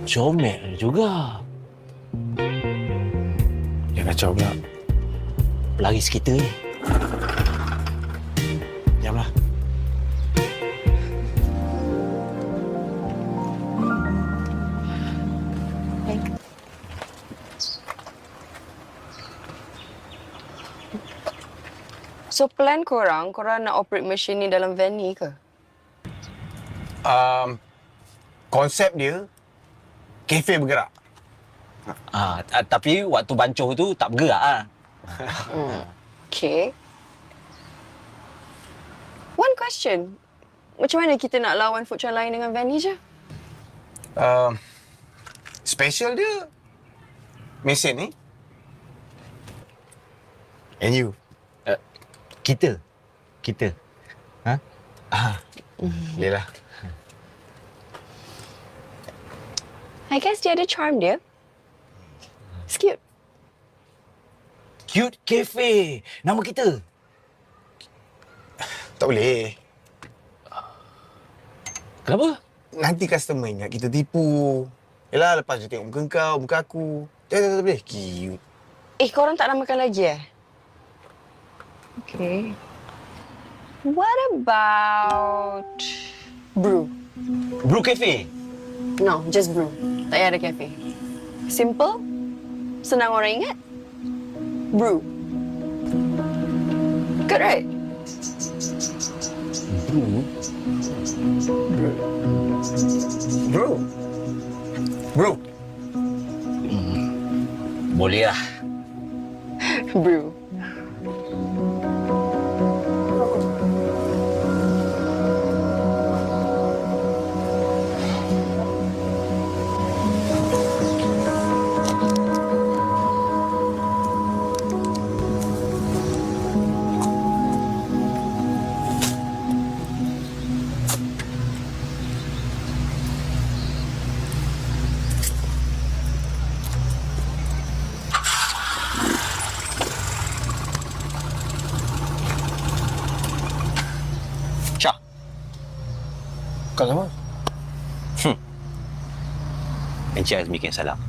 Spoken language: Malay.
Comel juga. Yang kacau pula. Laris kita ni. Diamlah. So plan korang nak operate mesin ni dalam van ni ke? Konsep dia, kafe bergerak. Tapi waktu bancuh tu tak bergerak ah. Okay. One question. Macam mana kita nak lawan food truck lain dengan van ni je? Special dia, mesin ni. And you? Kita. Ha? Dia lah. I guess dia ada charm dia. It's cute. Cute Cafe. Nama kita. Tak boleh. Kenapa? Nanti customer ingat kita tipu. Yelah, lepas dia tengok muka kau, muka aku. Tak boleh. Cute. Korang tak namakan lagi Okay. What about brew? Brew Cafe. No, just brew. Tak payah ada cafe. Simple, senang orang ingat. Brew. Good, right? Bro. Boleh lah. Brew. Syah. Kau sama? Encik Azmi yang salah.